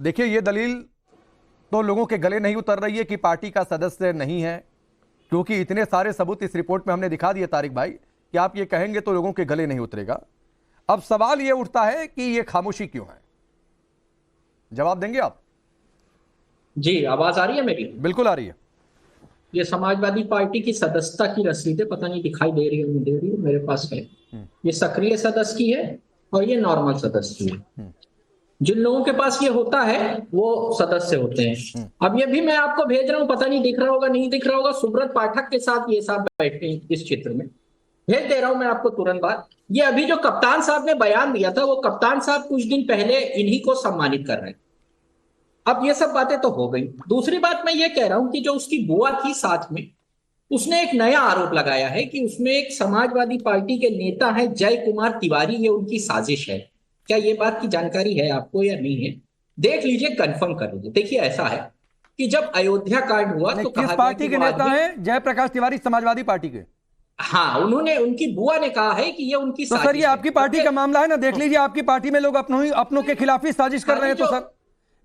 देखिए, ये दलील तो लोगों के गले नहीं उतर रही है कि पार्टी का सदस्य नहीं है, क्योंकि इतने सारे सबूत इस रिपोर्ट में हमने दिखा दिए तारिक भाई कि आप ये कहेंगे तो लोगों के गले नहीं उतरेगा। अब सवाल ये उठता है कि ये खामोशी क्यों है? जवाब देंगे आप? जी, आवाज आ रही है मेरी? बिल्कुल आ रही है। ये समाजवादी पार्टी की सदस्यता की रसीदें पता नहीं दिखाई दे रही है नहीं दे रही है, मेरे पास है। ये सक्रिय सदस्य की है और ये नॉर्मल सदस्य की है। जिन लोगों के पास ये होता है वो सदस्य होते हैं। अब ये भी मैं आपको भेज रहा हूँ, पता नहीं दिख रहा होगा नहीं दिख रहा होगा, सुब्रत पाठक के साथ ये साहब बैठे हैं इस चित्र में, भेज दे रहा हूं मैं आपको तुरंत बाद। ये अभी जो कप्तान साहब ने बयान दिया था, वो कप्तान साहब कुछ दिन पहले इन्हीं को सम्मानित कर रहे हैं। अब ये सब बातें तो हो गई। दूसरी बात मैं ये कह रहा हूं कि जो उसकी बुआ थी साथ में, उसने एक नया आरोप लगाया है कि उसमें एक समाजवादी पार्टी के नेता है जय कुमार तिवारी, ये उनकी साजिश है। क्या ये बात की जानकारी है आपको या नहीं है? देख लीजिए, कंफर्म कर लीजिए। देखिए, ऐसा है कि जब अयोध्या कांड हुआ तो किस पार्टी के नेता हैं जयप्रकाश तिवारी? समाजवादी पार्टी के? हाँ, उन्होंने, उनकी बुआ ने कहा है कि ये उनकी तो सर ये आपकी पार्टी का मामला है ना, देख लीजिए आपकी पार्टी में लोग अपनों के खिलाफ ही साजिश कर रहे हैं। तो सर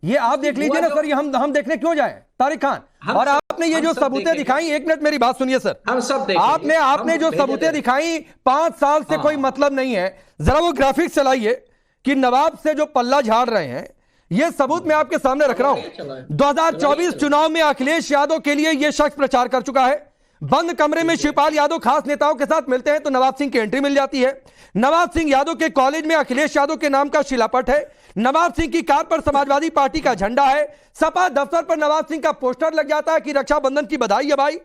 ये आप देख लीजिए ना सर, ये हम देखने क्यों जाए तारिक खान? और आपने ये जो सबूतें दिखाई, एक मिनट मेरी बात सुनिए सर, हम सब आपने जो सबूतें दिखाई 5 साल से कोई मतलब नहीं है। जरा वो ग्राफिक्स चलाइए कि नवाब से जो पल्ला झाड़ रहे हैं, ये सबूत मैं आपके सामने रख रहा हूं। 2024 चुनाव में अखिलेश यादव के लिए यह शख्स प्रचार कर चुका है। बंद कमरे में शिवपाल यादव खास नेताओं के साथ मिलते हैं तो नवाब सिंह की एंट्री मिल जाती है। नवाब सिंह यादव के कॉलेज में अखिलेश यादव के नाम का शिलापट है। नवाब सिंह की कार पर समाजवादी पार्टी का झंडा है। सपा दफ्तर पर नवाब सिंह का पोस्टर लग जाता है कि रक्षाबंधन की बधाई है भाई।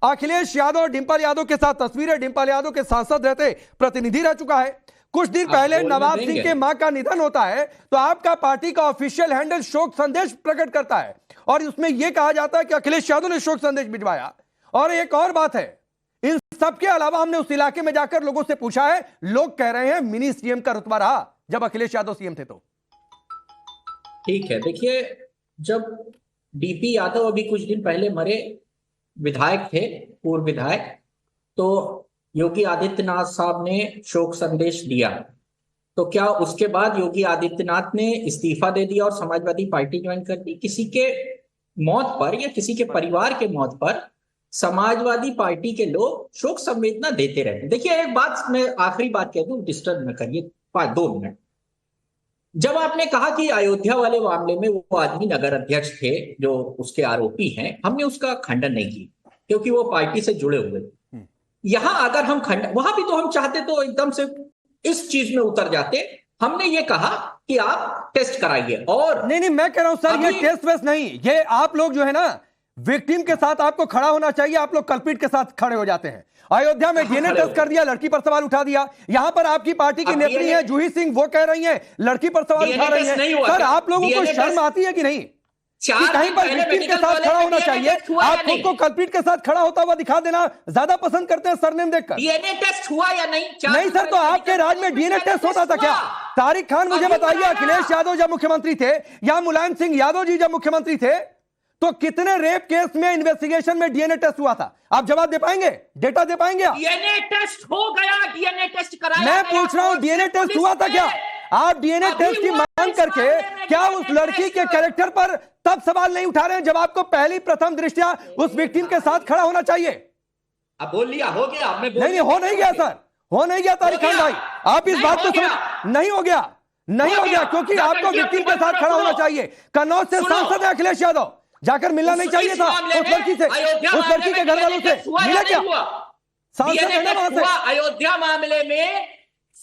अखिलेश यादव और डिंपल यादव के साथ तस्वीरें, डिंपल यादव के सांसद रहते प्रतिनिधि रह चुका है। कुछ दिन पहले नवाब सिंह के मां का निधन होता है तो आपका पार्टी का ऑफिशियल हैंडल शोक संदेश प्रकट करता है और उसमें यह कहा जाता है कि अखिलेश यादव ने शोक संदेश भिजवाया। और एक और बात है, इन सबके अलावा हमने उस इलाके में जाकर लोगों से पूछा है, लोग कह रहे हैं मिनी सीएम का रुतबा रहा जब अखिलेश यादव सीएम थे। तो ठीक है, देखिए, जब डीपी यादव अभी कुछ दिन पहले मरे विधायक थे, पूर्व विधायक, तो योगी आदित्यनाथ साहब ने शोक संदेश दिया। तो क्या उसके बाद योगी आदित्यनाथ ने इस्तीफा दे दिया और समाजवादी पार्टी ज्वाइन कर दी? किसी के मौत पर या किसी के परिवार के मौत पर समाजवादी पार्टी के लोग शोक संवेदना देते रहते। देखिए, एक बात मैं आखिरी बात कह दूं, डिस्टर्ब न करिए 2 मिनट। जब आपने कहा कि अयोध्या वाले मामले में वो आदमी नगर अध्यक्ष थे जो उसके आरोपी हैं, हमने उसका खंडन नहीं किया क्योंकि वो पार्टी से जुड़े हुए। यहां अगर हम वहां भी तो हम चाहते तो एकदम से इस चीज में उतर जाते। हमने ये कहा कि आप टेस्ट कराइए। और नहीं, मैं कह रहा हूं सर, ये टेस्ट वेस्ट नहीं, ये आप लोग जो है ना, विक्टिम के साथ आपको खड़ा होना चाहिए। आप लोग कल्पिट के साथ खड़े हो जाते हैं। अयोध्या में डीएनए टेस्ट कर दिया, लड़की पर सवाल उठा दिया। यहां पर आपकी पार्टी की नेत्री है जूही सिंह, वो कह रही हैं लड़की पर सवाल उठा रही हैं। सर आप लोगों को शर्म आती है कि नहीं कि कहीं पर विक्टिम के साथ खड़ा होना चाहिए? आप खुद को कल्पिट के साथ खड़ा होता हुआ दिखा देना ज्यादा पसंद करते हैं सरनेम देखकर। डीएनए टेस्ट हुआ या नहीं? नहीं सर, तो आपके राज्य में डीएनए टेस्ट होता था क्या? तारिक खान मुझे बताइए, अखिलेश यादव जब मुख्यमंत्री थे या मुलायम सिंह यादव जी जब मुख्यमंत्री थे तो कितने रेप केस में इन्वेस्टिगेशन में डीएनए टेस्ट हुआ था? आप जवाब दे पाएंगे? डेटा दे पाएंगे आप? डीएनए टेस्ट हो गया, डीएनए टेस्ट कराया। मैं पूछ रहा हूं डीएनए टेस्ट हुआ था क्या? आप डीएनए टेस्ट की मांग करके क्या उस लड़की के कैरेक्टर पर तब सवाल नहीं उठा रहे हैं जब आपको पहली प्रथम दृष्टया उस विक्टिम के साथ खड़ा होना चाहिए? अब बोल लिया, हो गया। नहीं, हो नहीं गया सर, हो नहीं गया तारिक खान भाई। आप इस बात को समझ नहीं हो गया क्योंकि आपको विक्टिम के साथ खड़ा होना चाहिए। कन्नौज से सांसद है अखिलेश यादव, जाकर मिलना नहीं चाहिए था उस लड़की से, उस लड़की के घर वालों से मिला क्या? सांसद है ना वहां से। अयोध्या मामले में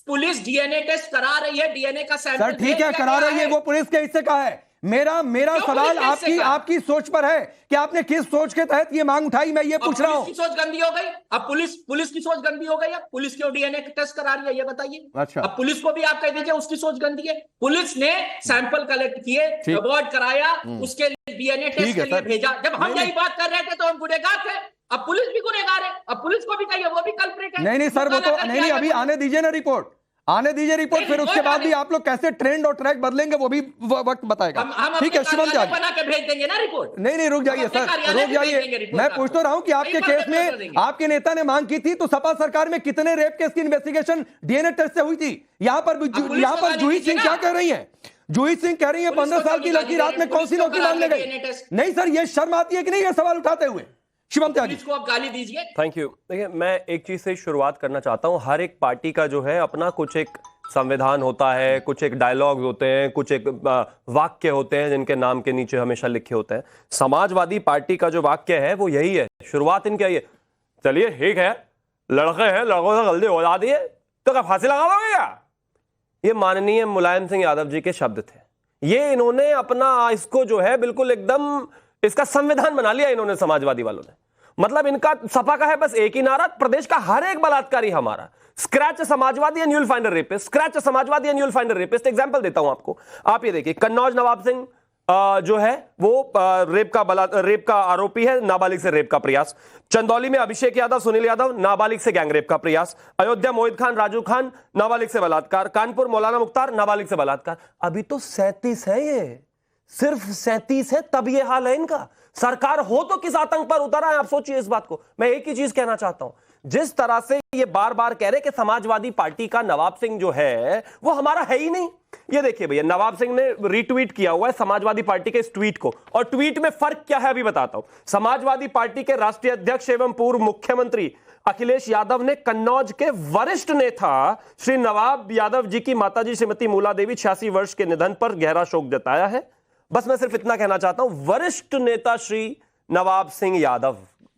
पुलिस डीएनए टेस्ट करा रही है, डीएनए का सैंपल। सर ठीक है, करा रही है, वो पुलिस के हिस्से का है। मेरा सवाल आपकी सोच पर है कि आपने किस सोच के तहत ये मांग उठाई, मैं ये पूछ रहा हूं। पुलिस की सोच गंदी हो गई। अब पुलिस की सोच गंदी हो गई। अब पुलिस क्यों डीएनए टेस्ट करा रही है ये बताइए। अच्छा, अब पुलिस को भी आप कह दीजिए उसकी सोच गंदी है। पुलिस ने सैंपल कलेक्ट किए, अवॉर्ड कराया, उसके लिए डीएनए टेस्ट के लिए भेजा। जब हम यही बात कर रहे थे तो हम गुनहगार थे। अब पुलिस भी गुनहगार है। अब पुलिस को भी कहिए वो भी कल्प्रिट है। नहीं सर, वो तो नहीं, अभी आने दीजिए ना रिपोर्ट, आने दीजिए रिपोर्ट, फिर उसके बाद भी आप लोग कैसे ट्रेंड और ट्रैक बदलेंगे वो भी वक्त बताएगा। ठीक है, शुभम जी बना के भेज देंगे ना रिपोर्ट। नहीं, रुक जाइए सर, रुक जाइए। मैं पूछ तो रहा हूं कि आपके केस में आपके नेता ने मांग की थी तो सपा सरकार में कितने रेप केस की इन्वेस्टिगेशन डीएनए टेस्ट से हुई थी? यहां पर जूही सिंह क्या कह रही है? जूही सिंह कह रही है 15 साल की लड़की रात में कौन सी नौकरी मांगने गई? नहीं सर, ये शर्म आती है कि नहीं ये सवाल उठाते हुए? शिवम त्यागी, इसको आप गाली दीजिए। Thank you. देखिए, मैं एक चीज से शुरुआत करना चाहता हूं। हर एक पार्टी का जो है अपना कुछ एक संविधान होता है, कुछ एक डायलॉग होते हैं, कुछ एक वाक्य होते हैं जिनके नाम के नीचे हमेशा लिखे होते हैं। समाजवादी पार्टी का जो वाक्य है वो यही है, शुरुआत इनकी यही है, चलिए ठीक है, लड़के हैं, लड़कों से गलती हो जाती है तो क्या फांसी लगा दोगे क्या? ये माननीय मुलायम सिंह यादव जी के शब्द थे। ये इन्होंने अपना इसको जो है बिल्कुल एकदम इसका संविधान बना लिया इन्होंने, समाजवादी वालों ने। मतलब इनका सपा का है बस एक ही नारा, प्रदेश का हर एक बलात्कारी हमारा। Scratch Samajwadi and you will find a rapist, scratch Samajwadi and you will find a rapist. Example देता हूं आपको, आप ये देखिए, कन्नौज नवाब सिंह जो है वो रेप का आरोपी है, नाबालिग से रेप का प्रयास। चंदौली में अभिषेक यादव, सुनील यादव, नाबालिग से गैंगरेप का प्रयास। अयोध्या मोहित खान, राजू खान, नाबालिग से बलात्कार। कानपुर मौलाना मुख्तार, नाबालिग से बलात्कार। अभी तो 37 है, ये सिर्फ 37 है, तब ये हाल है इनका। सरकार हो तो किस आतंक पर उतर आए, आप सोचिए इस बात को। मैं एक ही चीज कहना चाहता हूं, जिस तरह से ये बार बार कह रहे कि समाजवादी पार्टी का नवाब सिंह जो है वो हमारा है ही नहीं। ये देखिए भैया, नवाब सिंह ने रीट्वीट किया हुआ है समाजवादी पार्टी के इस ट्वीट को, और ट्वीट में फर्क क्या है अभी बताता हूं। समाजवादी पार्टी के राष्ट्रीय अध्यक्ष एवं पूर्व मुख्यमंत्री अखिलेश यादव ने कन्नौज के वरिष्ठ नेता श्री नवाब यादव जी की माताजी श्रीमती मूला देवी 86 वर्ष के निधन पर गहरा शोक जताया है। बस मैं सिर्फ इतना कहना चाहता हूं, वरिष्ठ नेता श्री नवाब सिंह यादव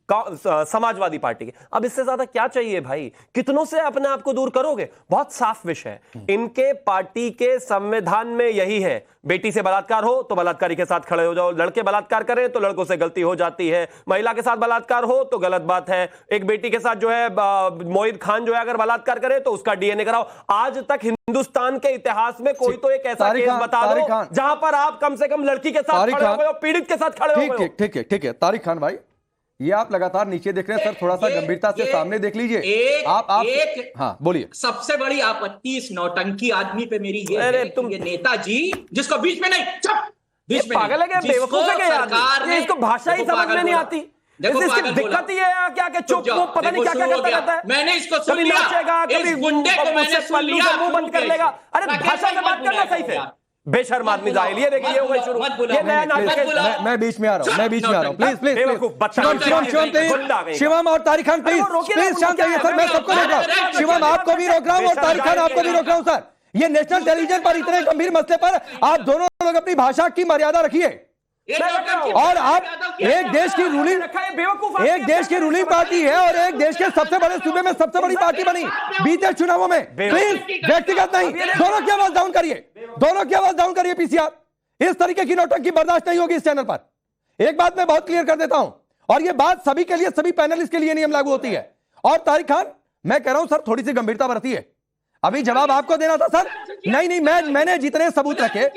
समाजवादी पार्टी के। अब इससे ज्यादा क्या चाहिए भाई? कितनों से अपने आप को दूर करोगे? बहुत साफ विषय है। इनके पार्टी के संविधान में यही है, बेटी से बलात्कार हो तो बलात्कारी के साथ खड़े हो जाओ, लड़के बलात्कार करें तो लड़कों से गलती हो जाती है, महिला के साथ बलात्कार हो तो गलत बात है, एक बेटी के साथ जो है मोहित खान जो है अगर बलात्कार करे तो उसका डीएनए कराओ। आज तक हिंदुस्तान के इतिहास में कोई तो एक ऐसा केस बता दो जहां पर आप कम से कम लड़की के साथ खड़े हो गए हो, पीड़ित के साथ खड़े हो गए। ठीक है तारिक खान भाई, ये आप लगातार नीचे देख रहे हैं सर, थोड़ा सा गंभीरता से सामने देख लीजिए। आप हाँ बोलिए। सबसे बड़ी आपत्ति इस नौटंकी आदमी पे मेरी ये है कि ये नेताजी जिसको बीच में नहीं, चुप, बीच में पागल है क्या, बेवकूफ है क्या? इसको भाषा ही समझ में नहीं आती। इसकी दिक्कत ये है क्या कि चुप वो पता नहीं क्या क्या करता रहता है। मैंने इसको सुन लिया, नाचेगा, कभी गुंडे को मैंने सुन लिया, मुंह बंद कर लेगा। अरे भाषा से बात करना सही से, बेशर्म आदमी जाहिल। ये देखिए, ये हो गई शुरू। ये नया नाटक। मैं बीच में आ रहा हूं, प्लीज शिवम और तारिक खान प्लीज शांत रहिए सर, मैं सबको रोक रहा हूं। शिवम आपको भी रोक रहा हूं और तारिक खान आपको भी रोक रहा हूं सर। ये नेशनल टेलीविजन पर इतने गंभीर मसले पर आप दोनों लोग अपनी भाषा की मर्यादा रखिए। और आप एक देश की रूलिंग पार्टी है और एक देश के सबसे बड़े सूबे में सबसे बड़ी पार्टी बनी बीते चुनावों में। प्लीज व्यक्तिगत नहीं, दोनों की आवाज डाउन करिए, दोनों की आवाज डाउन करिए। पीसीआर इस तरीके की नौटंकी बर्दाश्त नहीं होगी इस चैनल पर। एक बात मैं बहुत क्लियर कर देता हूं, और यह बात सभी के लिए, सभी पैनलिस्ट के लिए नियम लागू होती है। और तारिक खान, मैं कह रहा हूं सर, थोड़ी सी गंभीरता बरतिए। अभी जवाब आपको देना था सर। नहीं, मैंने जितने सबूत रखे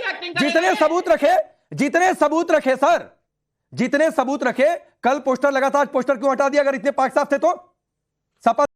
सर, जितने सबूत रखे, कल पोस्टर लगा था, आज पोस्टर क्यों हटा दिया? अगर इतने पाक साफ थे तो सपा